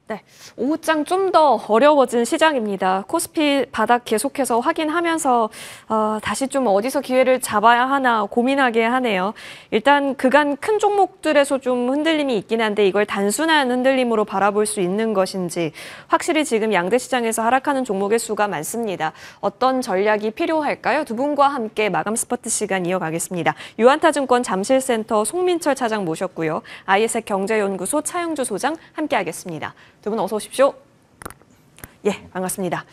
네, 오후장 좀 더 어려워진 시장입니다. 코스피 바닥 계속해서 확인하면서 다시 좀 어디서 기회를 잡아야 하나 고민하게 하네요. 일단 그간 큰 종목들에서 좀 흔들림이 있긴 한데 이걸 단순한 흔들림으로 바라볼 수 있는 것인지 확실히 지금 양대 시장에서 하락하는 종목의 수가 많습니다. 어떤 전략이 필요할까요? 두 분과 함께 마감 스퍼트 시간 이어가겠습니다. 유한타증권 잠실센터 송민철 차장 모셨고요. 아이에셋 경제연구소 차영주 소장 함께하겠습니다. 두 분 어서 오십시오. 예, 반갑습니다.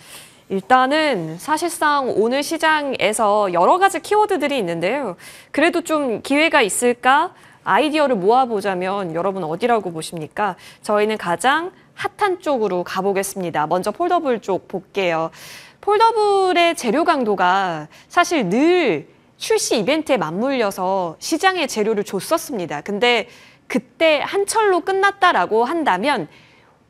일단은 사실상 오늘 시장에서 여러 가지 키워드들이 있는데요. 그래도 좀 기회가 있을까? 아이디어를 모아보자면 여러분 어디라고 보십니까? 저희는 가장 핫한 쪽으로 가보겠습니다. 먼저 폴더블 쪽 볼게요. 폴더블의 재료 강도가 사실 늘 출시 이벤트에 맞물려서 시장에 재료를 줬었습니다. 근데 그때 한철로 끝났다라고 한다면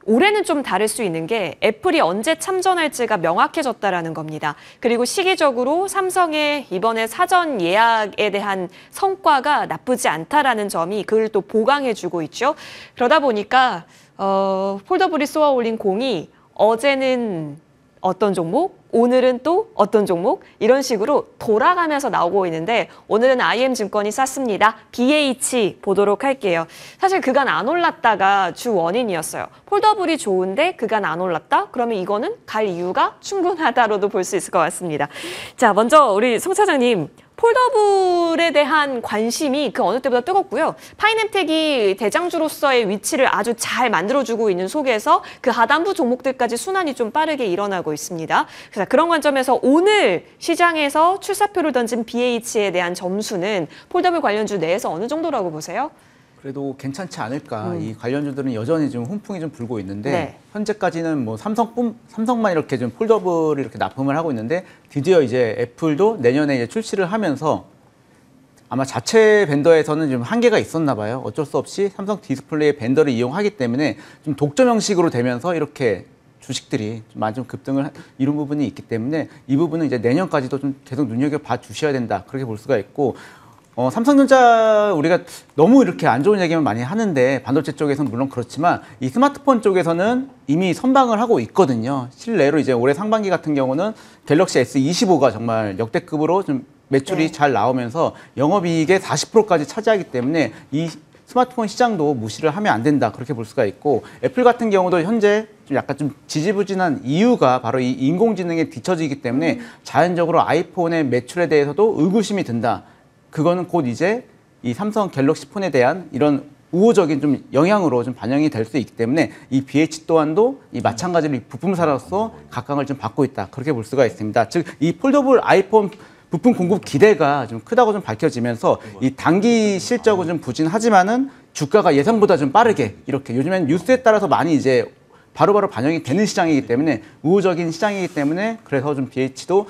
올해는 좀 다를 수 있는 게 애플이 언제 참전할지가 명확해졌다라는 겁니다. 그리고 시기적으로 삼성의 이번에 사전 예약에 대한 성과가 나쁘지 않다라는 점이 그걸 또 보강해주고 있죠. 그러다 보니까 폴더블이 쏘아 올린 공이 어제는 어떤 종목, 오늘은 또 어떤 종목 이런 식으로 돌아가면서 나오고 있는데 오늘은 IM증권이 쌌습니다. BH 보도록 할게요. 사실 그간 안 올랐다가 주 원인이었어요. 폴더블이 좋은데 그간 안 올랐다? 그러면 이거는 갈 이유가 충분하다로도 볼 수 있을 것 같습니다. 자, 먼저 우리 송 차장님. 폴더블에 대한 관심이 그 어느 때보다 뜨겁고요. 파이nem텍이 대장주로서의 위치를 아주 잘 만들어주고 있는 속에서 그 하단부 종목들까지 순환이 좀 빠르게 일어나고 있습니다. 그래서 그런 관점에서 오늘 시장에서 출사표를 던진 BH에 대한 점수는 폴더블 관련주 내에서 어느 정도라고 보세요? 그래도 괜찮지 않을까. 이 관련주들은 여전히 좀 훈풍이 좀 불고 있는데 네. 현재까지는 뭐 삼성만 이렇게 좀 폴더블을 이렇게 납품을 하고 있는데 드디어 이제 애플도 내년에 이제 출시를 하면서 아마 자체 벤더에서는 좀 한계가 있었나 봐요. 어쩔 수 없이 삼성 디스플레이의 벤더를 이용하기 때문에 좀 독점 형식으로 되면서 이렇게 주식들이 좀 많이 좀 급등을 이룬 부분이 있기 때문에 이 부분은 이제 내년까지도 좀 계속 눈여겨봐 주셔야 된다. 그렇게 볼 수가 있고 삼성전자 우리가 너무 이렇게 안 좋은 얘기만 많이 하는데 반도체 쪽에서는 물론 그렇지만 이 스마트폰 쪽에서는 이미 선방을 하고 있거든요. 실내로 이제 올해 상반기 같은 경우는 갤럭시 S25가 정말 역대급으로 좀 매출이 잘 나오면서 영업이익의 40%까지 차지하기 때문에 이 스마트폰 시장도 무시를 하면 안 된다. 그렇게 볼 수가 있고 애플 같은 경우도 현재 좀 약간 좀 지지부진한 이유가 바로 이 인공지능에 뒤처지기 때문에 자연적으로 아이폰의 매출에 대해서도 의구심이 든다. 그거는 곧 이제 이 삼성 갤럭시 폰에 대한 이런 우호적인 좀 영향으로 좀 반영이 될 수 있기 때문에 이 BH 또한도 이 마찬가지로 이 부품사로서 각광을 좀 받고 있다. 그렇게 볼 수가 있습니다. 즉, 이 폴더블 아이폰 부품 공급 기대가 좀 크다고 좀 밝혀지면서 이 단기 실적은 좀 부진하지만은 주가가 예상보다 좀 빠르게 이렇게 요즘엔 뉴스에 따라서 많이 이제 바로바로 반영이 되는 시장이기 때문에 우호적인 시장이기 때문에 그래서 좀 BH도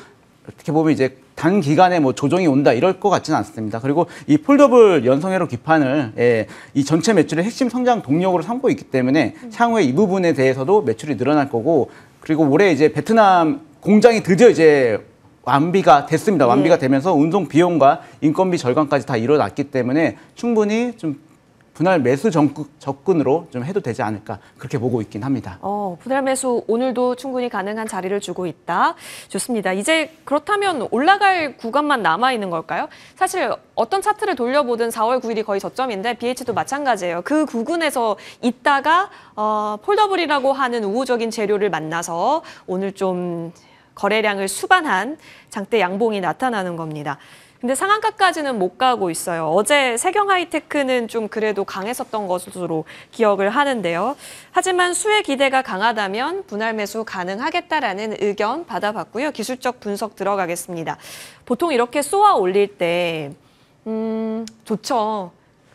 어떻게 보면 이제 단기간에 뭐 조정이 온다 이럴 것 같지는 않습니다. 그리고 이 폴더블 연성회로 기판을 이 전체 매출의 핵심 성장 동력으로 삼고 있기 때문에 향후에 이 부분에 대해서도 매출이 늘어날 거고 그리고 올해 이제 베트남 공장이 드디어 이제 완비가 됐습니다. 완비가 되면서 운송 비용과 인건비 절감까지 다 일어났기 때문에 충분히 좀 분할 매수 접근으로 좀 해도 되지 않을까 그렇게 보고 있긴 합니다. 분할 매수 오늘도 충분히 가능한 자리를 주고 있다. 좋습니다. 이제 그렇다면 올라갈 구간만 남아있는 걸까요? 사실 어떤 차트를 돌려보든 4월 9일이 거의 저점인데 BH도 마찬가지예요. 그 구간에서 있다가 폴더블이라고 하는 우호적인 재료를 만나서 오늘 좀 거래량을 수반한 장대 양봉이 나타나는 겁니다. 근데 상한가까지는 못 가고 있어요. 어제 세경하이테크는 좀 그래도 강했었던 것으로 기억을 하는데요. 하지만 수혜 기대가 강하다면 분할 매수 가능하겠다라는 의견 받아봤고요. 기술적 분석 들어가겠습니다. 보통 이렇게 쏘아 올릴 때 좋죠.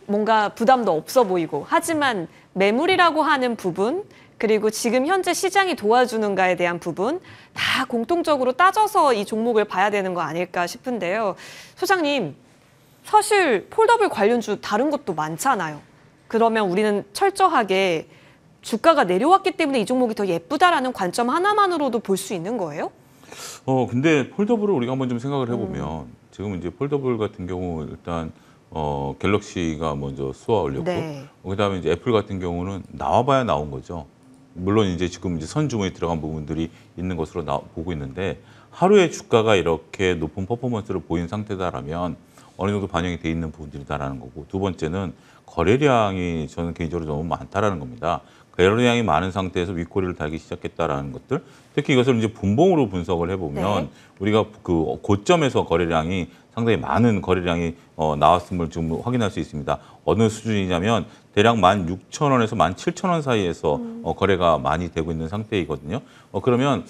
뭔가 부담도 없어 보이고. 하지만 매물이라고 하는 부분 그리고 지금 현재 시장이 도와주는가에 대한 부분 다 공통적으로 따져서 이 종목을 봐야 되는 거 아닐까 싶은데요. 소장님, 사실 폴더블 관련주 다른 것도 많잖아요. 그러면 우리는 철저하게 주가가 내려왔기 때문에 이 종목이 더 예쁘다라는 관점 하나만으로도 볼 수 있는 거예요? 근데 폴더블을 우리가 한번 좀 생각을 해보면 지금 이제 폴더블 같은 경우 일단 갤럭시가 먼저 쏘아 올렸고 네. 그다음에 이제 애플 같은 경우는 나와봐야 나온 거죠. 물론 이제 지금 이제 선주문이 들어간 부분들이 있는 것으로 보고 있는데 하루에 주가가 이렇게 높은 퍼포먼스를 보인 상태다라면 어느 정도 반영이 돼 있는 부분들이다라는 거고 두 번째는 거래량이 저는 개인적으로 너무 많다라는 겁니다. 거래량이 많은 상태에서 윗꼬리를 달기 시작했다라는 것들 특히 이것을 이제 분봉으로 분석을 해보면 네. 우리가 그 고점에서 거래량이 상당히 많은 거래량이 나왔음을 지금 확인할 수 있습니다. 어느 수준이냐면 대략 16,000원에서 17,000원 사이에서 거래가 많이 되고 있는 상태이거든요. 그러면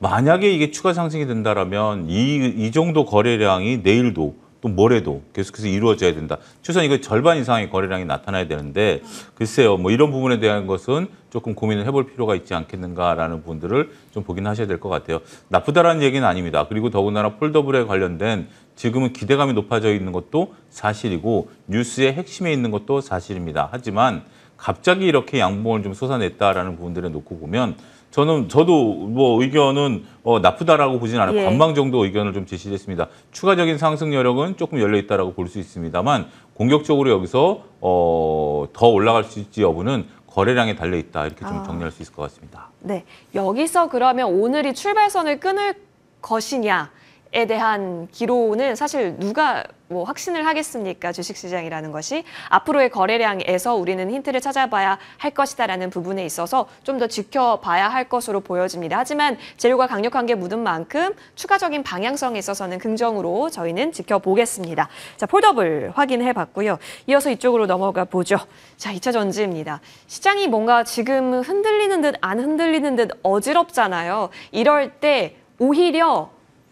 만약에 이게 추가 상승이 된다라면 이 정도 거래량이 내일도 또 모레도 계속해서 이루어져야 된다. 최소한 이거 절반 이상의 거래량이 나타나야 되는데 글쎄요, 뭐 이런 부분에 대한 것은 조금 고민을 해볼 필요가 있지 않겠는가라는 부분들을 좀 보긴 하셔야 될 것 같아요. 나쁘다라는 얘기는 아닙니다. 그리고 더군다나 폴더블에 관련된 지금은 기대감이 높아져 있는 것도 사실이고 뉴스의 핵심에 있는 것도 사실입니다. 하지만 갑자기 이렇게 양봉을 좀 솟아냈다라는 부분들을 놓고 보면 저도 뭐 의견은 나쁘다라고 보진 않아요. 예. 관망 정도 의견을 좀 제시했습니다. 추가적인 상승 여력은 조금 열려 있다라고 볼 수 있습니다만 공격적으로 여기서 더 올라갈 수 있지 여부는 거래량에 달려 있다 이렇게 좀 정리할 수 있을 것 같습니다. 네, 여기서 그러면 오늘이 출발선을 끊을 것이냐에 대한 기로는 사실 누가 뭐 확신을 하겠습니까? 주식시장이라는 것이 앞으로의 거래량에서 우리는 힌트를 찾아봐야 할 것이다라는 부분에 있어서 좀 더 지켜봐야 할 것으로 보여집니다. 하지만 재료가 강력한 게 묻은 만큼 추가적인 방향성에 있어서는 긍정으로 저희는 지켜보겠습니다. 자, 폴더블 확인해봤고요. 이어서 이쪽으로 넘어가 보죠. 자, 2차 전지입니다. 시장이 뭔가 지금 흔들리는 듯 안 흔들리는 듯 어지럽잖아요. 이럴 때 오히려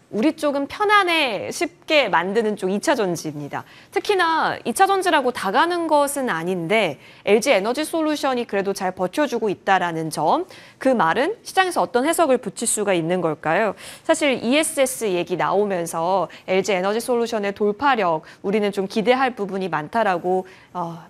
우리 쪽은 편안해 쉽게 만드는 쪽 2차 전지입니다. 특히나 2차 전지라고 다 가는 것은 아닌데 LG 에너지 솔루션이 그래도 잘 버텨주고 있다라는 점, 그 말은 시장에서 어떤 해석을 붙일 수가 있는 걸까요? 사실 ESS 얘기 나오면서 LG 에너지 솔루션의 돌파력 우리는 좀 기대할 부분이 많다라고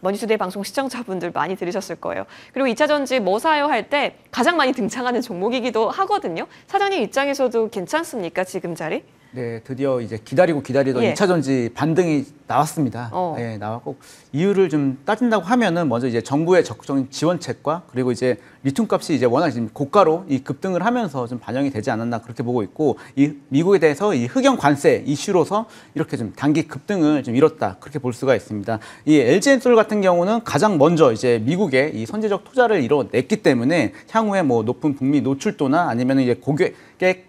머니투데이 방송 시청자분들 많이 들으셨을 거예요. 그리고 2차 전지 뭐 사요 할 때 가장 많이 등장하는 종목이기도 하거든요. 사장님 입장에서도 괜찮습니까? 지금 자리? 네, 드디어 이제 기다리던 예. 2차 전지 반등이 나왔습니다. 예, 나왔고 이유를 좀 따진다고 하면은 먼저 이제 정부의 적극적인 지원책과 그리고 이제 리튬 값이 이제 워낙 지금 고가로 이 급등을 하면서 좀 반영이 되지 않았나 그렇게 보고 있고 이 미국에 대해서 이 흑연 관세 이슈로서 이렇게 좀 단기 급등을 좀 이뤘다 그렇게 볼 수가 있습니다. 이 LG엔솔 같은 경우는 가장 먼저 이제 미국에 이 선제적 투자를 이뤄냈기 때문에 향후에 뭐 높은 북미 노출도나 아니면 이제 고객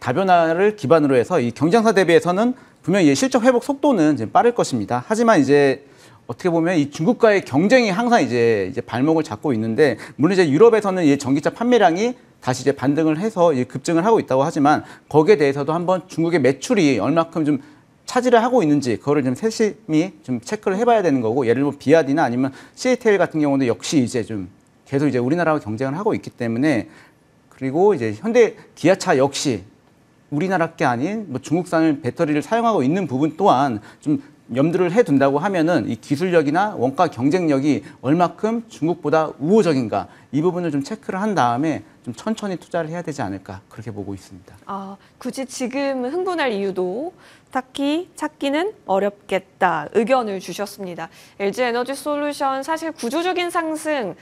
다변화를 기반으로 해서 이 경쟁사 대비해서는 분명히 실적 회복 속도는 이제 빠를 것입니다. 하지만 이제 어떻게 보면 이 중국과의 경쟁이 항상 이제 발목을 잡고 있는데 물론 이제 유럽에서는 이 전기차 판매량이 다시 이제 반등을 해서 급증을 하고 있다고 하지만 거기에 대해서도 한번 중국의 매출이 얼마큼 좀 차지를 하고 있는지 그거를 좀 세심히 좀 체크를 해봐야 되는 거고 예를 들면 비아디나 아니면 CATL 같은 경우도 역시 이제 좀 계속 이제 우리나라와 경쟁을 하고 있기 때문에 그리고 이제 현대 기아차 역시 우리나라 게 아닌 뭐 중국산 배터리를 사용하고 있는 부분 또한 좀 염두를 해둔다고 하면은 이 기술력이나 원가 경쟁력이 얼마큼 중국보다 우호적인가 이 부분을 좀 체크를 한 다음에 좀 천천히 투자를 해야 되지 않을까 그렇게 보고 있습니다. 굳이 지금 흥분할 이유도 딱히 찾기는 어렵겠다 의견을 주셨습니다. LG 에너지 솔루션 사실 구조적인 상승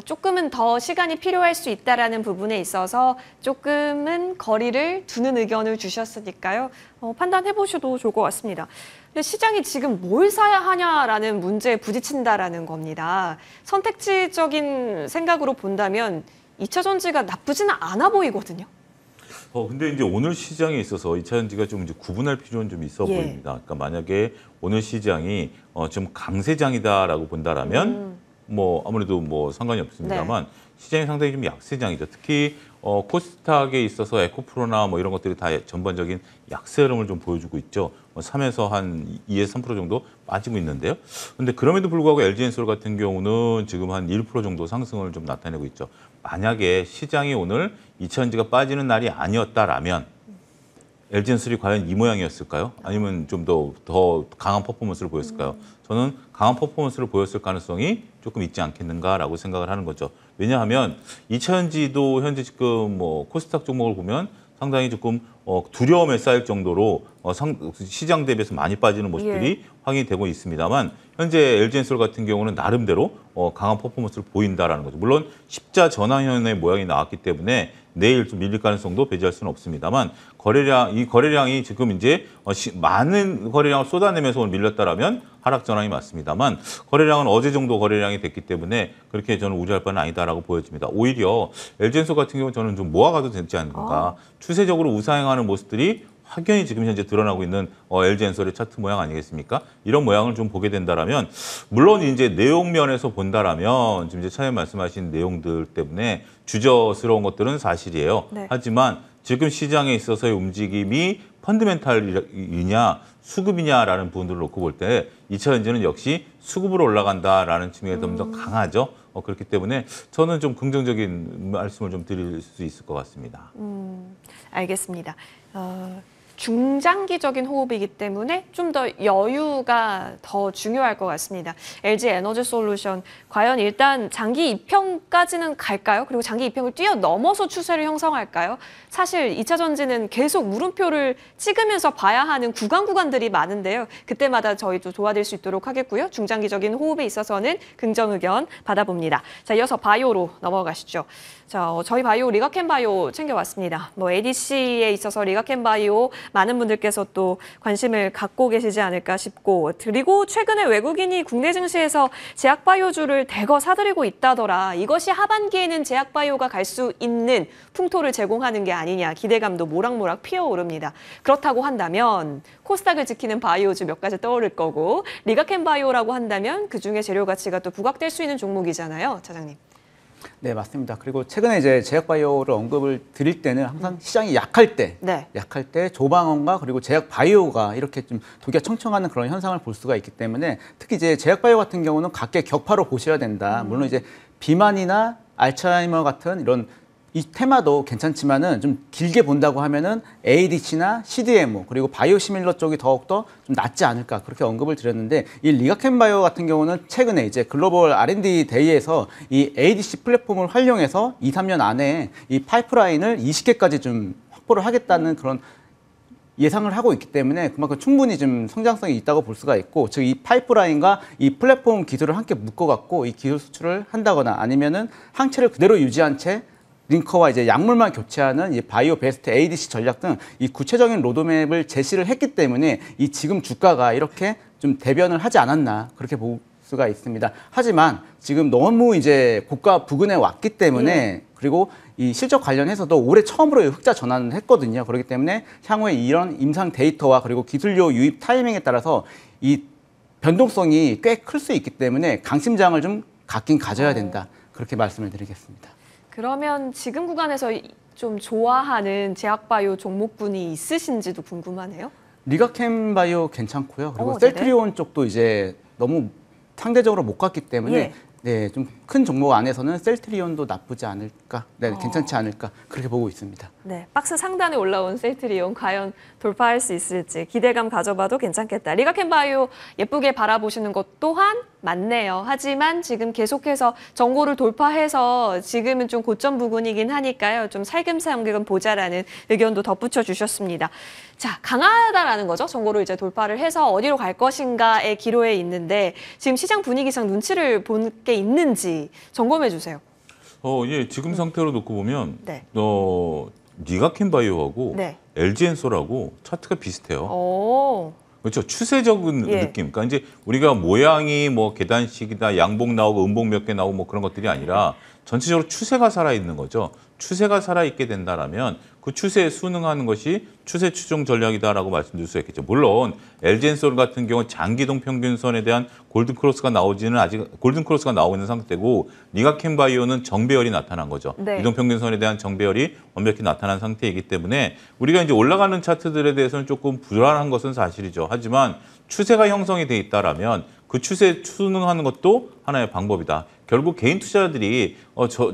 조금은 더 시간이 필요할 수 있다라는 부분에 있어서 조금은 거리를 두는 의견을 주셨으니까요. 판단해 보셔도 좋을 것 같습니다. 근데 시장이 지금 뭘 사야 하냐라는 문제에 부딪힌다라는 겁니다. 선택지적인 생각으로 본다면 2차 전지가 나쁘지는 않아 보이거든요. 근데 이제 오늘 시장에 있어서 2차 전지가 좀 이제 구분할 필요는 좀 있어 예. 보입니다. 그러니까 만약에 오늘 시장이 좀 강세장이다라고 본다라면 뭐 아무래도 뭐 상관이 없습니다만 시장이 상당히 좀 약세장이죠. 특히 코스닥에 있어서 에코프로나 뭐 이런 것들이 다 전반적인 약세 흐름을 좀 보여주고 있죠. 3에서 한 2에서 3% 정도 빠지고 있는데요. 근데 그럼에도 불구하고 LG엔솔 같은 경우는 지금 한 1% 정도 상승을 좀 나타내고 있죠. 만약에 시장이 오늘 2차 전지가 빠지는 날이 아니었다라면 LG엔솔이 과연 이 모양이었을까요? 아니면 좀 더 강한 퍼포먼스를 보였을까요? 저는 강한 퍼포먼스를 보였을 가능성이 조금 있지 않겠는가라고 생각을 하는 거죠. 왜냐하면 2차 전지도 현재 지금 뭐 코스닥 종목을 보면 상당히 조금 두려움에 쌓일 정도로 시장 대비해서 많이 빠지는 모습들이 확인이 되고 있습니다만 현재 LG엔솔 같은 경우는 나름대로 강한 퍼포먼스를 보인다라는 거죠. 물론 십자 전환현의 모양이 나왔기 때문에 내일 좀 밀릴 가능성도 배제할 수는 없습니다만 이 거래량이 지금 이제 많은 거래량을 쏟아내면서 오늘 밀렸다라면 하락 전환이 맞습니다만 거래량은 어제 정도 거래량이 됐기 때문에 그렇게 저는 우려할 바는 아니다라고 보여집니다. 오히려 LG엔솔 같은 경우는 저는 좀 모아가도 되지 않을까. 추세적으로 우상향하는 모습들이 확연히 지금 현재 드러나고 있는 LG엔솔의 차트 모양 아니겠습니까? 이런 모양을 좀 보게 된다라면 물론 이제 내용면에서 본다라면 지금 이제 차장님 말씀하신 내용들 때문에 주저스러운 것들은 사실이에요. 네. 하지만 지금 시장에 있어서의 움직임이 펀드멘탈이냐 수급이냐라는 부분들을 놓고 볼 때 2차전지는 역시 수급으로 올라간다라는 측면이 좀 더 강하죠. 그렇기 때문에 저는 좀 긍정적인 말씀을 좀 드릴 수 있을 것 같습니다. 알겠습니다. 중장기적인 호흡이기 때문에 좀 더 여유가 더 중요할 것 같습니다. LG 에너지 솔루션 과연 일단 장기 입형까지는 갈까요? 그리고 장기 입형을 뛰어넘어서 추세를 형성할까요? 사실 2차 전지는 계속 물음표를 찍으면서 봐야 하는 구간들이 많은데요. 그때마다 저희도 도와드릴 수 있도록 하겠고요. 중장기적인 호흡에 있어서는 긍정 의견 받아봅니다. 자, 이어서 바이오로 넘어가시죠. 자, 저희 바이오 리가켄 바이오 챙겨왔습니다. ADC에 있어서 리가켄 바이오 많은 분들께서 또 관심을 갖고 계시지 않을까 싶고, 그리고 최근에 외국인이 국내 증시에서 제약 바이오주를 대거 사들이고 있다더라. 이것이 하반기에는 제약 바이오가 갈 수 있는 풍토를 제공하는 게 아니냐, 기대감도 모락모락 피어오릅니다. 그렇다고 한다면 코스닥을 지키는 바이오주 몇 가지 떠오를 거고, 리가켄 바이오라고 한다면 그중에 재료 가치가 또 부각될 수 있는 종목이잖아요, 차장님. 네, 맞습니다. 그리고 최근에 이제 제약바이오를 언급을 드릴 때는 항상 시장이 약할 때, 약할 때 조방원과 그리고 제약바이오가 이렇게 좀 도기가 청청하는 그런 현상을 볼 수가 있기 때문에 특히 이제 제약바이오 같은 경우는 각계 격파로 보셔야 된다. 물론 이제 비만이나 알츠하이머 같은 이런 이 테마도 괜찮지만은 좀 길게 본다고 하면은 ADC나 CDMO 그리고 바이오시밀러 쪽이 더욱더 좀 낫지 않을까 그렇게 언급을 드렸는데 이 리가켄 바이오 같은 경우는 최근에 이제 글로벌 R&D 데이에서 이 ADC 플랫폼을 활용해서 2, 3년 안에 이 파이프라인을 20개까지 좀 확보를 하겠다는 그런 예상을 하고 있기 때문에 그만큼 충분히 좀 성장성이 있다고 볼 수가 있고, 즉 이 파이프라인과 이 플랫폼 기술을 함께 묶어갖고 이 기술 수출을 한다거나 아니면은 항체를 그대로 유지한 채 링커와 이제 약물만 교체하는 이 바이오 베스트 ADC 전략 등 이 구체적인 로드맵을 제시를 했기 때문에 이 지금 주가가 이렇게 좀 대변을 하지 않았나 그렇게 볼 수가 있습니다. 하지만 지금 너무 이제 고가 부근에 왔기 때문에 그리고 이 실적 관련해서도 올해 처음으로 흑자 전환을 했거든요. 그렇기 때문에 향후에 이런 임상 데이터와 그리고 기술료 유입 타이밍에 따라서 이 변동성이 꽤 클 수 있기 때문에 강심장을 좀 갖긴 가져야 된다. 그렇게 말씀을 드리겠습니다. 그러면 지금 구간에서 좀 좋아하는 제약바이오 종목군이 있으신지도 궁금하네요. 리가켄 바이오 괜찮고요. 그리고 셀트리온 쪽도 이제 너무 상대적으로 못 갔기 때문에 네, 좀 큰 종목 안에서는 셀트리온도 나쁘지 않을까, 네, 괜찮지 않을까 그렇게 보고 있습니다. 네, 박스 상단에 올라온 셀트리온 과연 돌파할 수 있을지 기대감 가져봐도 괜찮겠다. 리가켄 바이오 예쁘게 바라보시는 것 또한 맞네요. 하지만 지금 계속해서 정고를 돌파해서 지금은 좀 고점 부근이긴 하니까요. 좀 살금살금 보자라는 의견도 덧붙여 주셨습니다. 자, 강하다라는 거죠. 정고를 이제 돌파를 해서 어디로 갈 것인가의 기로에 있는데 지금 시장 분위기상 눈치를 본 게 있는지 점검해 주세요. 예, 지금 상태로 놓고 보면 리가켄 바이오하고 LG엔솔하고 차트가 비슷해요. 그렇죠. 추세적인 느낌. 그러니까 이제 우리가 모양이 뭐 계단식이다, 양봉 나오고 음봉 몇 개 나오고 뭐 그런 것들이 아니라 전체적으로 추세가 살아있는 거죠. 추세가 살아있게 된다라면 그 추세에 순응하는 것이 추세 추종 전략이다라고 말씀드릴 수 있겠죠. 물론 LG엔솔 같은 경우 장기동 평균선에 대한 골든크로스가 골든크로스가 나오고 있는 상태고 리가켄 바이오는 정배열이 나타난 거죠. 이동 평균선에 대한 정배열이 완벽히 나타난 상태이기 때문에 우리가 이제 올라가는 차트들에 대해서는 조금 불안한 것은 사실이죠. 하지만 추세가 형성이 돼 있다라면 그 추세에 순응하는 것도 하나의 방법이다. 결국 개인 투자자들이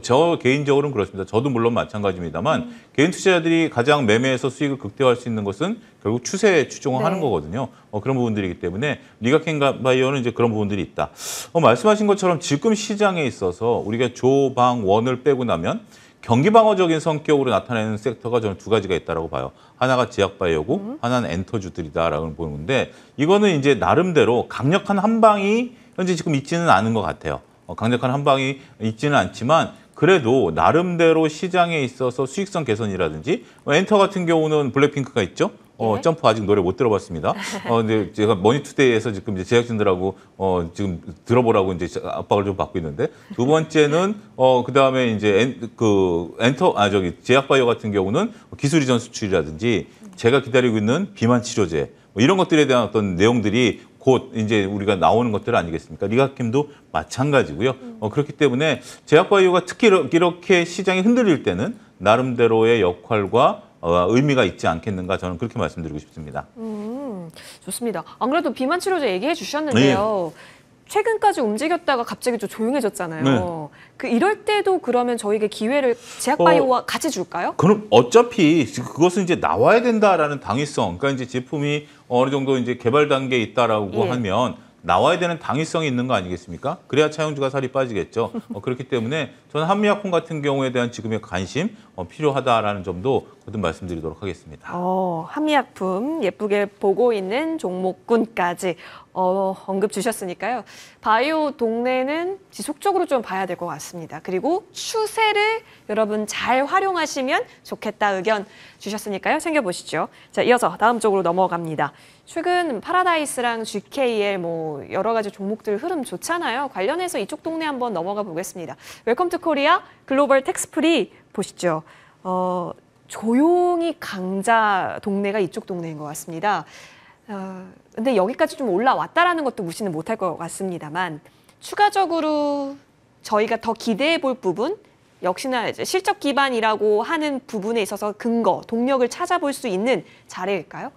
저 개인적으로는 그렇습니다. 저도 물론 마찬가지입니다만 개인 투자자들이 가장 매매에서 수익을 극대화할 수 있는 것은 결국 추세 추종을 하는 거거든요. 그런 부분들이기 때문에 리가켄 바이오는 이제 그런 부분들이 있다. 말씀하신 것처럼 지금 시장에 있어서 우리가 조방원을 빼고 나면 경기 방어적인 성격으로 나타내는 섹터가 저는 두 가지가 있다고 봐요. 하나가 제약바이오고 하나는 엔터주들이다라고 보는데 이거는 이제 나름대로 강력한 한 방이 현재 지금 있지는 않은 것 같아요. 강력한 한 방이 있지는 않지만 그래도 나름대로 시장에 있어서 수익성 개선이라든지 엔터 같은 경우는 블랙핑크가 있죠. 점프 아직 노래 못 들어봤습니다. 근데 제가 머니투데이에서 지금 이제 제작진들하고 지금 들어보라고 이제 압박을 좀 받고 있는데 두 번째는 그다음에 이제 제약바이오 같은 경우는 기술 이전 수출이라든지 제가 기다리고 있는 비만 치료제 뭐 이런 것들에 대한 어떤 내용들이 곧 이제 우리가 나오는 것들 아니겠습니까? 리가킴도 마찬가지고요. 그렇기 때문에 제약바이오가 특히 이렇게 시장이 흔들릴 때는 나름대로의 역할과 의미가 있지 않겠는가 저는 그렇게 말씀드리고 싶습니다. 좋습니다. 안 그래도 비만 치료제 얘기해 주셨는데요. 최근까지 움직였다가 갑자기 좀 조용해졌잖아요. 네. 이럴 때도 그러면 저에게 기회를 제약바이오와 같이 줄까요? 그럼 어차피 그것은 이제 나와야 된다라는 당위성, 그러니까 이제 제품이 어느 정도 이제 개발 단계에 있다라고 하면 나와야 되는 당위성이 있는 거 아니겠습니까? 그래야 차용주가 살이 빠지겠죠. 그렇기 때문에 저는 한미약품 같은 경우에 대한 지금의 관심 필요하다라는 점도 거듭 말씀드리도록 하겠습니다. 한미약품 예쁘게 보고 있는 종목군까지 언급 주셨으니까요. 바이오 동네는 지속적으로 좀 봐야 될 것 같습니다. 그리고 추세를 여러분 잘 활용하시면 좋겠다 의견 주셨으니까요. 챙겨보시죠. 자, 이어서 다음 쪽으로 넘어갑니다. 최근 파라다이스랑 GK의 뭐 여러 가지 종목들 흐름 좋잖아요. 관련해서 이쪽 동네 한번 넘어가 보겠습니다. 웰컴 투 코리아 글로벌 텍스프리 보시죠. 조용히 강자 동네가 이쪽 동네인 것 같습니다. 근데 여기까지 좀 올라왔다라는 것도 무시는 못할 것 같습니다만 추가적으로 저희가 더 기대해 볼 부분 역시나 이제 실적 기반이라고 하는 부분에 있어서 근거, 동력을 찾아볼 수 있는 자리일까요?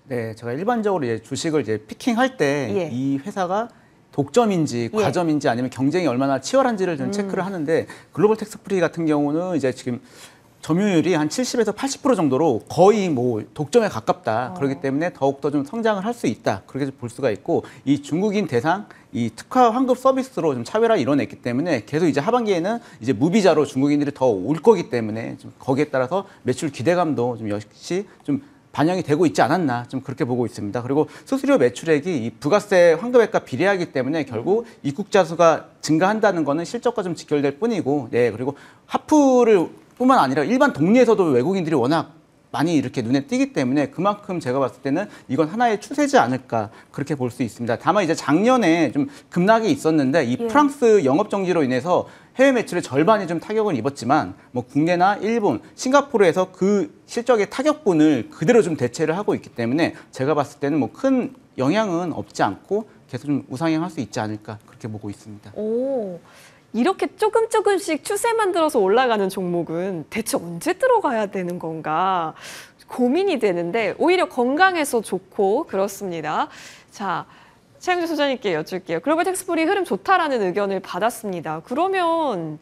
네, 제가 일반적으로 이제 주식을 이제 피킹할 때 이 회사가 독점인지 과점인지 아니면 경쟁이 얼마나 치열한지를 좀 체크를 하는데 글로벌 텍스프리 같은 경우는 이제 지금 점유율이 한 70에서 80% 정도로 거의 뭐 독점에 가깝다. 그렇기 때문에 더욱더 좀 성장을 할 수 있다. 그렇게 볼 수가 있고 이 중국인 대상 이 특화 환급 서비스로 좀 차별화를 이뤄냈기 때문에 계속 이제 하반기에는 이제 무비자로 중국인들이 더 올 거기 때문에 좀 거기에 따라서 매출 기대감도 좀 역시 좀 반영이 되고 있지 않았나 좀 그렇게 보고 있습니다. 그리고 수수료 매출액이 이 부가세 환급액과 비례하기 때문에 결국 입국자 수가 증가한다는 거는 실적과 좀 직결될 뿐이고, 네, 그리고 하프를 뿐만 아니라 일반 동리에서도 외국인들이 워낙 많이 이렇게 눈에 띄기 때문에 그만큼 제가 봤을 때는 이건 하나의 추세지 않을까 그렇게 볼 수 있습니다. 다만 이제 작년에 좀 급락이 있었는데 이 프랑스 영업 정지로 인해서 해외 매출의 절반이 좀 타격을 입었지만 뭐 국내나 일본, 싱가포르에서 그 실적의 타격분을 그대로 좀 대체를 하고 있기 때문에 제가 봤을 때는 뭐 큰 영향은 없지 않고 계속 좀 우상향할 수 있지 않을까 그렇게 보고 있습니다. 이렇게 조금씩 추세 만들어서 올라가는 종목은 대체 언제 들어가야 되는 건가 고민이 되는데 오히려 건강해서 좋고 그렇습니다. 자, 최영주 소장님께 여쭐게요. 글로벌 텍스프리 흐름 좋다라는 의견을 받았습니다. 그러면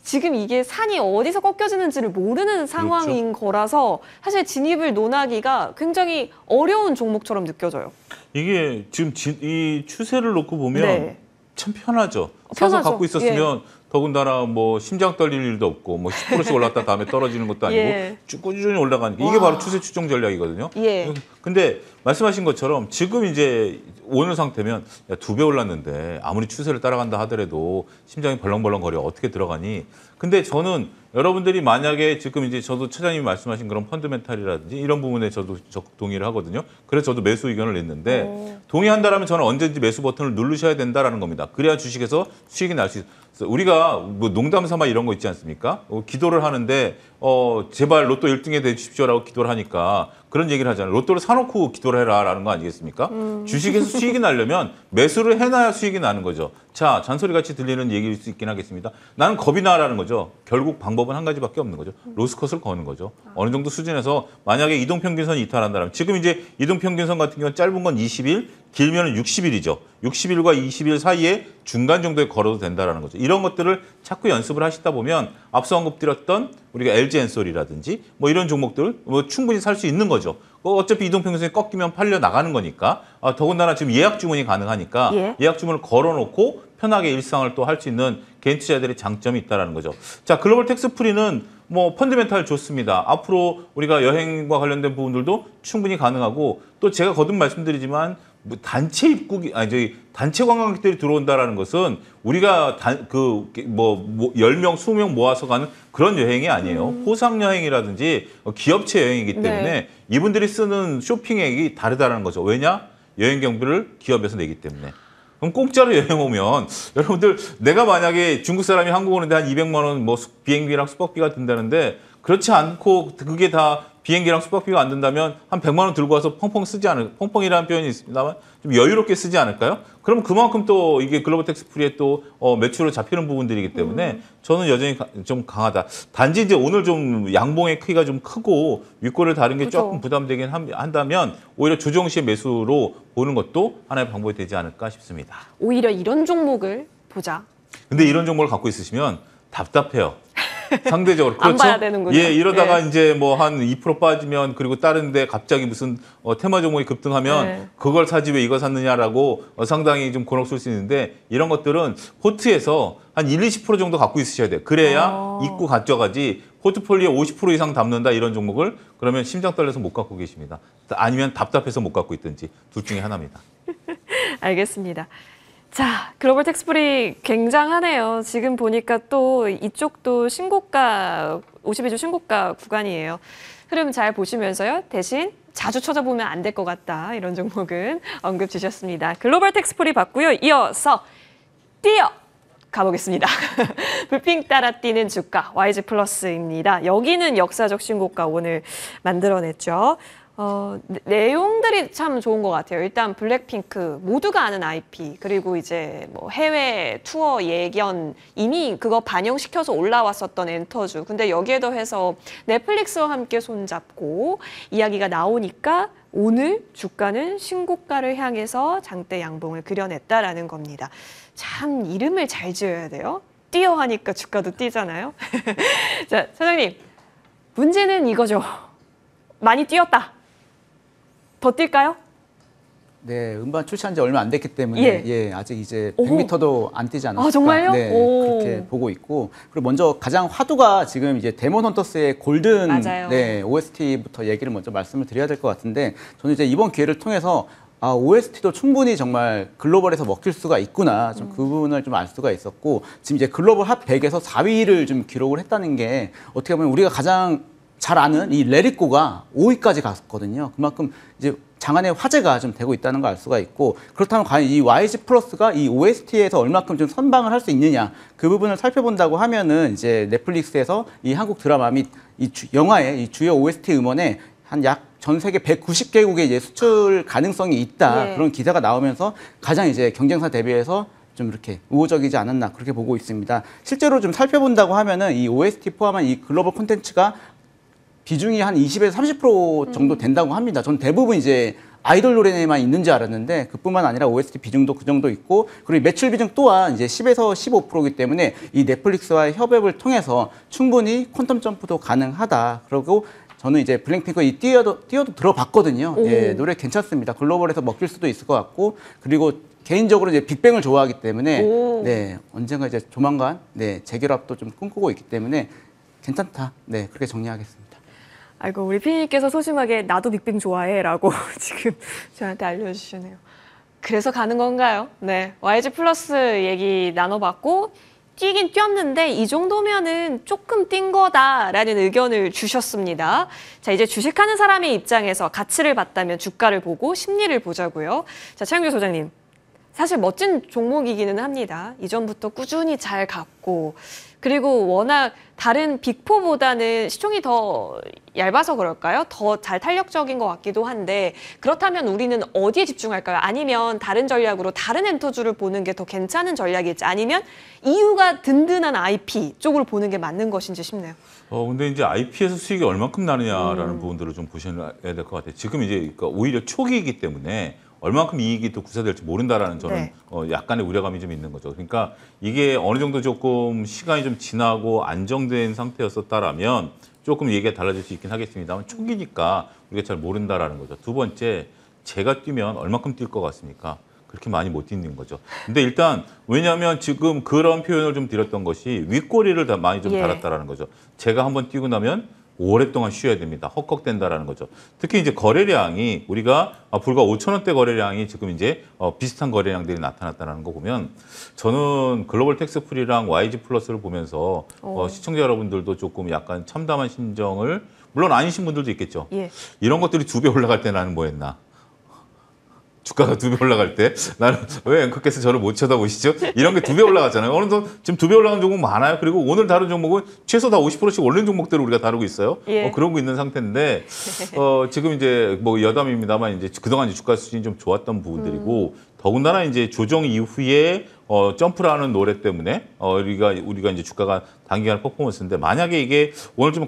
지금 이게 산이 어디서 꺾여지는지를 모르는 상황인 거라서 사실 진입을 논하기가 굉장히 어려운 종목처럼 느껴져요. 이게 지금 이 추세를 놓고 보면 참 편하죠. 사서 편하죠. 갖고 있었으면 더군다나 뭐 심장 떨릴 일도 없고 뭐 10%씩 올랐다 다음에 떨어지는 것도 아니고 쭉 꾸준히 올라가니까 이게 바로 추세 추종 전략이거든요. 근데 말씀하신 것처럼 지금 이제 오늘 상태면 2배 올랐는데 아무리 추세를 따라간다 하더라도 심장이 벌렁벌렁거려 어떻게 들어가니? 근데 저는 여러분들이 만약에 지금 이제 저도 차장님이 말씀하신 그런 펀드멘탈이라든지 이런 부분에 저도 적극 동의를 하거든요. 그래서 저도 매수 의견을 냈는데 동의한다라면 저는 언제든지 매수 버튼을 누르셔야 된다라는 겁니다. 그래야 주식에서 수익이 날 수 있어요. 우리가 뭐 농담 삼아 이런 거 있지 않습니까? 기도를 하는데 제발 로또 1등에 되십시오라고 기도를 하니까 그런 얘기를 하잖아요. 로또를 사놓고 기도를 해라라는 거 아니겠습니까? 주식에서 수익이 나려면 매수를 해놔야 수익이 나는 거죠. 자, 잔소리같이 들리는 얘기일 수 있긴 하겠습니다. 나는 겁이 나라는 거죠. 결국 방법은 한 가지밖에 없는 거죠. 로스컷을 거는 거죠. 어느 정도 수준에서 만약에 이동평균선이 이탈한다면 지금 이제 이동평균선 같은 경우는 짧은 건 20일, 길면 60일이죠. 60일과 20일 사이에 중간 정도에 걸어도 된다는 거죠. 이런 것들을 자꾸 연습을 하시다 보면 앞서 언급드렸던 우리가 LG엔솔이라든지 뭐 이런 종목들 뭐 충분히 살 수 있는 거죠. 어차피 이동평균선이 꺾이면 팔려 나가는 거니까 더군다나 지금 예약 주문이 가능하니까 예약 주문을 걸어놓고 편하게 일상을 또 할 수 있는 개인 투자자들의 장점이 있다라는 거죠. 자, 글로벌 텍스 프리는 뭐 펀드멘탈 좋습니다. 앞으로 우리가 여행과 관련된 부분들도 충분히 가능하고 또 제가 거듭 말씀드리지만 뭐 단체 입국이 저희 단체 관광객들이 들어온다라는 것은 우리가 10명, 20명 모아서 가는 그런 여행이 아니에요. 포상 여행이라든지 기업체 여행이기 때문에 네. 이분들이 쓰는 쇼핑액이 다르다는 거죠. 왜냐? 여행 경비를 기업에서 내기 때문에. 그럼 공짜로 여행 오면 여러분들 내가 만약에 중국 사람이 한국 오는데 한 200만 원 뭐 비행비랑 숙박비가 든다는데 그렇지 않고 그게 다 비행기랑 숙박비가 안 든다면 한 100만 원 들고 와서 펑펑 쓰지 않을 펑펑이라는 표현이 있습니다만 좀 여유롭게 쓰지 않을까요? 그럼 그만큼 또 이게 글로벌 텍스 프리에 또 매출로 잡히는 부분들이기 때문에 저는 여전히 좀 강하다. 단지 이제 오늘 좀 양봉의 크기가 좀 크고 윗골을 다른 게 그죠. 조금 부담되긴 한다면 오히려 조정 시의 매수로 보는 것도 하나의 방법이 되지 않을까 싶습니다. 오히려 이런 종목을 보자. 근데 이런 정보를 갖고 있으시면 답답해요. 상대적으로 안 그렇죠. 봐야 되는군요. 예, 이러다가 예. 이제 뭐 한 2% 빠지면 그리고 다른데 갑자기 무슨 테마 종목이 급등하면 네. 그걸 사지 왜 이거 샀느냐라고 상당히 좀 곤혹스러울 수 있는데 이런 것들은 포트에서 한 1-20% 정도 갖고 있으셔야 돼요. 그래야 입고 가져가지 포트폴리오 50% 이상 담는다 이런 종목을 그러면 심장 떨려서 못 갖고 계십니다. 아니면 답답해서 못 갖고 있든지 둘 중에 하나입니다. 알겠습니다. 자, 글로벌 텍스프리 굉장하네요. 지금 보니까 또 이쪽도 신고가, 52주 신고가 구간이에요. 흐름 잘 보시면서요. 대신 자주 찾아보면 안 될 것 같다. 이런 종목은 언급 주셨습니다. 글로벌 텍스프리 봤고요. 이어서 뛰어! 가보겠습니다. 불핑 따라 뛰는 주가 YG 플러스입니다. 여기는 역사적 신고가 오늘 만들어냈죠. 내용들이 참 좋은 것 같아요. 일단 블랙핑크 모두가 아는 IP 그리고 이제 뭐 해외 투어 예견 이미 그거 반영시켜서 올라왔었던 엔터주. 근데 여기에 더해서 넷플릭스와 함께 손잡고 이야기가 나오니까 오늘 주가는 신고가를 향해서 장대 양봉을 그려냈다라는 겁니다. 참 이름을 잘 지어야 돼요. 뛰어 하니까 주가도 뛰잖아요. 자, 사장님 문제는 이거죠. 많이 뛰었다. 더 뛸까요? 네, 음반 출시한 지 얼마 안 됐기 때문에 예. 아직 이제 오. 100m도 안 뛰지 않았을까. 아, 정말요? 네, 오. 그렇게 보고 있고. 그리고 먼저 가장 화두가 지금 이제 데몬 헌터스의 골든 맞아요. OST부터 얘기를 먼저 말씀을 드려야 될 것 같은데 저는 이제 이번 기회를 통해서 OST도 충분히 정말 글로벌에서 먹힐 수가 있구나. 좀 그 부분을 좀 알 수가 있었고 지금 이제 글로벌 핫 100에서 4위를 좀 기록을 했다는 게 어떻게 보면 우리가 가장 잘 아는 이 레리코가 5위까지 갔거든요. 그만큼 이제 장안의 화제가 좀 되고 있다는 걸 알 수가 있고 그렇다면 과연 이 YG 플러스가 이 OST에서 얼마큼 좀 선방을 할 수 있느냐 그 부분을 살펴본다고 하면은 이제 넷플릭스에서 이 한국 드라마 및 이 영화의 이 주요 OST 음원에 한 약 전 세계 190개국에 이제 수출 가능성이 있다 예. 그런 기사가 나오면서 가장 이제 경쟁사 대비해서 좀 이렇게 우호적이지 않았나 그렇게 보고 있습니다. 실제로 좀 살펴본다고 하면은 이 OST 포함한 이 글로벌 콘텐츠가 비중이 한 20에서 30% 정도 된다고 합니다. 전 대부분 이제 아이돌 노래에만 있는 줄 알았는데 그뿐만 아니라 OST 비중도 그 정도 있고 그리고 매출 비중 또한 이제 10에서 15%이기 때문에 이 넷플릭스와의 협업을 통해서 충분히 퀀텀 점프도 가능하다. 그리고 저는 이제 블랙핑크 이 뛰어도 들어봤거든요. 예, 노래 괜찮습니다. 글로벌에서 먹힐 수도 있을 것 같고 그리고 개인적으로 이제 빅뱅을 좋아하기 때문에 네, 언젠가 이제 조만간 재결합도 좀 꿈꾸고 있기 때문에 괜찮다. 네, 그렇게 정리하겠습니다. 아이고 우리 피디님께서 소심하게 나도 빅뱅 좋아해라고 지금 저한테 알려주시네요. 그래서 가는 건가요? 네, YG 플러스 얘기 나눠봤고 뛰긴 뛰었는데 이 정도면은 조금 뛴 거다라는 의견을 주셨습니다. 자, 이제 주식하는 사람의 입장에서 가치를 봤다면 주가를 보고 심리를 보자고요. 자, 최영규 소장님. 사실 멋진 종목이기는 합니다. 이전부터 꾸준히 잘 갔고 그리고 워낙 다른 빅4보다는 시총이 더 얇아서 그럴까요? 더 잘 탄력적인 것 같기도 한데 그렇다면 우리는 어디에 집중할까요? 아니면 다른 전략으로 다른 엔터주를 보는 게 더 괜찮은 전략일지 아니면 이유가 든든한 IP 쪽으로 보는 게 맞는 것인지 싶네요. 근데 이제 IP에서 수익이 얼만큼 나느냐라는 부분들을 좀 보셔야 될 것 같아요. 지금 이제 그러니까 오히려 초기이기 때문에 얼만큼 이익이 또 구사될지 모른다라는 저는 네. 약간의 우려감이 좀 있는 거죠. 그러니까 이게 어느 정도 조금 시간이 좀 지나고 안정된 상태였었다라면 조금 얘기가 달라질 수 있긴 하겠습니다만 초기니까 우리가 잘 모른다라는 거죠. 두 번째, 제가 뛰면 얼만큼 뛸 것 같습니까? 그렇게 많이 못 뛰는 거죠. 근데 일단 왜냐하면 지금 그런 표현을 좀 드렸던 것이 윗꼬리를 많이 좀 예. 달았다라는 거죠. 제가 한번 뛰고 나면 오랫동안 쉬어야 됩니다. 헉헉댄다라는 거죠. 특히 이제 거래량이 우리가 불과 5천 원대 거래량이 지금 이제 비슷한 거래량들이 나타났다는 거 보면 저는 글로벌 텍스프리랑 YG 플러스를 보면서 시청자 여러분들도 조금 약간 참담한 심정을 물론 아니신 분들도 있겠죠. 예. 이런 것들이 2배 올라갈 때 나는 뭐 했나? 주가가 2배 올라갈 때 나는 왜 앵커께서 저를 못 쳐다보시죠? 이런 게 2배 올라갔잖아요. 어느 정도 지금 2배 올라간 종목 많아요. 그리고 오늘 다룬 종목은 최소 다 50%씩 오른 종목들을 우리가 다루고 있어요. 예. 그러고 있는 상태인데 지금 이제 뭐 여담입니다만 이제 그동안 이제 주가 수준이 좀 좋았던 부분들이고 더군다나 이제 조정 이후에 점프라는 노래 때문에 우리가 이제 주가가 단기간 퍼포먼스인데 만약에 이게 오늘 좀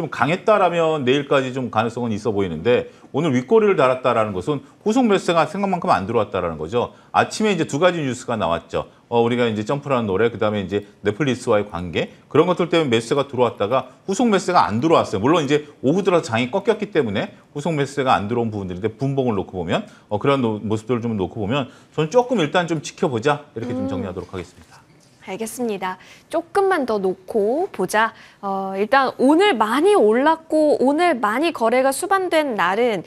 강했다라면 내일까지 좀 가능성은 있어 보이는데 오늘 윗꼬리를 달았다라는 것은 후속 매수가 생각만큼 안 들어왔다라는 거죠. 아침에 이제 두 가지 뉴스가 나왔죠. 우리가 이제 점프라는 노래, 그다음에 이제 넷플릭스와의 관계 그런 것들 때문에 매수가 들어왔다가 후속 매수가 안 들어왔어요. 물론 이제 오후 들어서 장이 꺾였기 때문에 후속 매수가 안 들어온 부분들인데 분봉을 놓고 보면 그런 모습들을 좀 놓고 보면 저는 조금 일단 좀 지켜보자 이렇게 좀 정리하도록 하겠습니다. 알겠습니다. 조금만 더 놓고 보자. 일단 오늘 많이 올랐고 오늘 많이 거래가 수반된 날은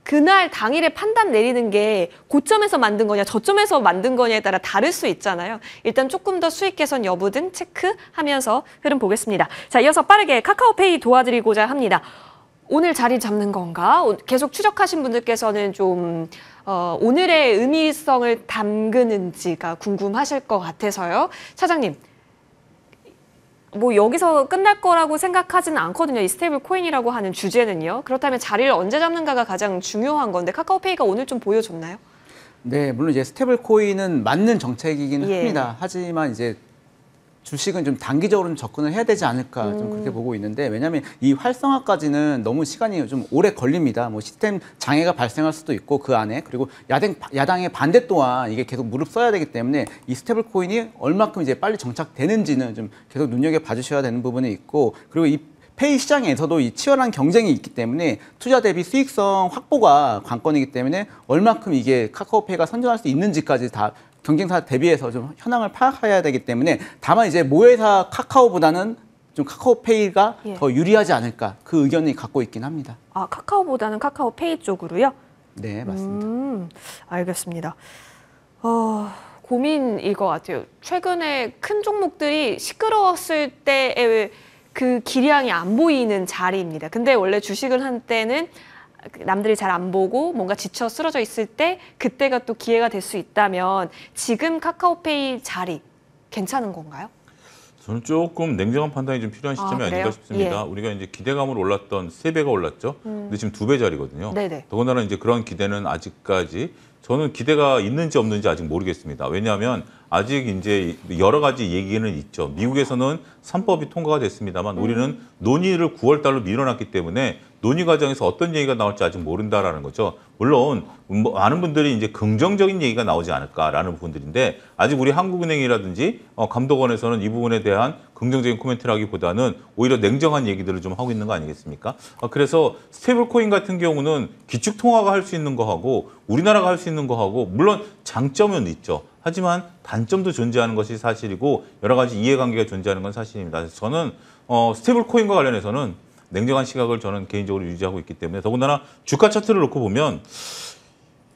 그날 당일에 판단 내리는 게 고점에서 만든 거냐 저점에서 만든 거냐에 따라 다를 수 있잖아요. 일단 조금 더 수익 개선 여부 등 체크하면서 흐름 보겠습니다. 자, 이어서 빠르게 카카오페이 도와드리고자 합니다. 오늘 자리 잡는 건가? 계속 추적하신 분들께서는 좀 오늘의 의미성을 담그는지가 궁금하실 것 같아서요. 차장님, 뭐 여기서 끝날 거라고 생각하지는 않거든요. 이 스테이블 코인이라고 하는 주제는요. 그렇다면 자리를 언제 잡는가가 가장 중요한 건데 카카오페이가 오늘 좀 보여줬나요? 네, 물론 이제 스테이블 코인은 맞는 정책이긴 예. 합니다. 하지만 이제 주식은 좀 단기적으로는 접근을 해야 되지 않을까 좀 그렇게 보고 있는데 왜냐하면 이 활성화까지는 너무 시간이 좀 오래 걸립니다. 뭐 시스템 장애가 발생할 수도 있고 그 안에 그리고 야당의 반대 또한 이게 계속 무릎 써야 되기 때문에 이 스테이블 코인이 얼마큼 이제 빨리 정착되는지는 좀 계속 눈여겨 봐주셔야 되는 부분이 있고 그리고 이 페이 시장에서도 이 치열한 경쟁이 있기 때문에 투자 대비 수익성 확보가 관건이기 때문에 얼마큼 이게 카카오페이가 선전할 수 있는지까지 다 경쟁사 대비해서 좀 현황을 파악해야 되기 때문에 다만 이제 모회사 카카오보다는 좀 카카오페이가 예. 더 유리하지 않을까 그 의견이 갖고 있긴 합니다. 아, 카카오보다는 카카오페이 쪽으로요? 네, 맞습니다. 알겠습니다. 고민일 것 같아요. 최근에 큰 종목들이 시끄러웠을 때의 그 기량이 안 보이는 자리입니다. 근데 원래 주식을 한 때는 남들이 잘 안 보고 뭔가 지쳐 쓰러져 있을 때 그때가 또 기회가 될 수 있다면 지금 카카오페이 자리 괜찮은 건가요? 저는 조금 냉정한 판단이 좀 필요한 시점이 그래요? 아닌가 싶습니다. 예. 우리가 이제 기대감으로 올랐던 3배가 올랐죠. 근데 지금 2배짜리거든요. 네네. 더군다나 이제 그런 기대는 아직까지 저는 기대가 있는지 없는지 아직 모르겠습니다. 왜냐하면 아직 이제 여러 가지 얘기는 있죠. 미국에서는 3법이 통과가 됐습니다만 우리는 논의를 9월 달로 미뤄놨기 때문에 논의 과정에서 어떤 얘기가 나올지 아직 모른다라는 거죠. 물론 많은 분들이 이제 긍정적인 얘기가 나오지 않을까라는 부분들인데 아직 우리 한국은행이라든지 감독원에서는 이 부분에 대한 긍정적인 코멘트라기보다는 오히려 냉정한 얘기들을 좀 하고 있는 거 아니겠습니까? 그래서 스테이블 코인 같은 경우는 기축 통화가 할 수 있는 거하고 우리나라가 할 수 있는 거하고 물론 장점은 있죠. 하지만 단점도 존재하는 것이 사실이고 여러 가지 이해관계가 존재하는 건 사실입니다. 그래서 저는 스테이블 코인과 관련해서는 냉정한 시각을 저는 개인적으로 유지하고 있기 때문에 더군다나 주가 차트를 놓고 보면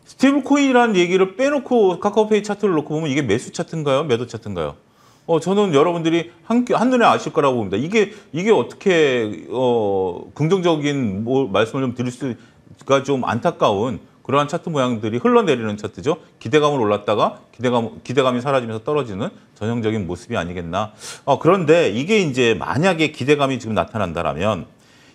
스테이블 코인이라는 얘기를 빼놓고 카카오페이 차트를 놓고 보면 이게 매수 차트인가요? 매도 차트인가요? 저는 여러분들이 한눈에 아실 거라고 봅니다. 이게 어떻게 긍정적인 말씀을 좀 드릴 수가 좀 안타까운 그러한 차트 모양들이 흘러내리는 차트죠. 기대감을 올랐다가 기대감이 사라지면서 떨어지는 전형적인 모습이 아니겠나. 그런데 이게 이제 만약에 기대감이 지금 나타난다라면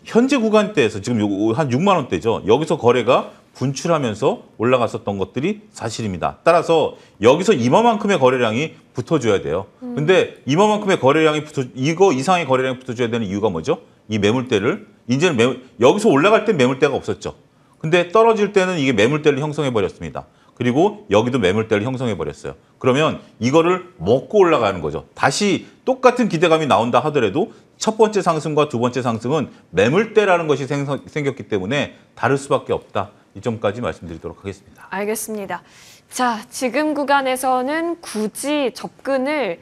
현재 구간대에서 지금 한 6만 원대죠. 여기서 거래가 분출하면서 올라갔었던 것들이 사실입니다. 따라서 여기서 이만큼의 거래량이 붙어줘야 돼요. 근데 이만큼의 거래량이 이거 이상의 거래량이 붙어줘야 되는 이유가 뭐죠? 이 매물대를 이제는 여기서 올라갈 땐 매물대가 없었죠. 근데 떨어질 때는 이게 매물대를 형성해 버렸습니다. 그리고 여기도 매물대를 형성해 버렸어요. 그러면 이거를 먹고 올라가는 거죠. 다시 똑같은 기대감이 나온다 하더라도 첫 번째 상승과 두 번째 상승은 매물대라는 것이 생겼기 때문에 다를 수밖에 없다. 이 점까지 말씀드리도록 하겠습니다. 알겠습니다. 자, 지금 구간에서는 굳이 접근을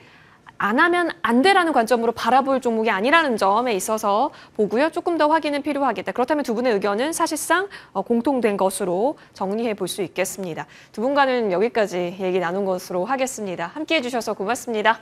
안 하면 안 돼라는 관점으로 바라볼 종목이 아니라는 점에 있어서 보고요. 조금 더 확인은 필요하겠다. 그렇다면 두 분의 의견은 사실상 공통된 것으로 정리해 볼 수 있겠습니다. 두 분과는 여기까지 얘기 나눈 것으로 하겠습니다. 함께해 주셔서 고맙습니다.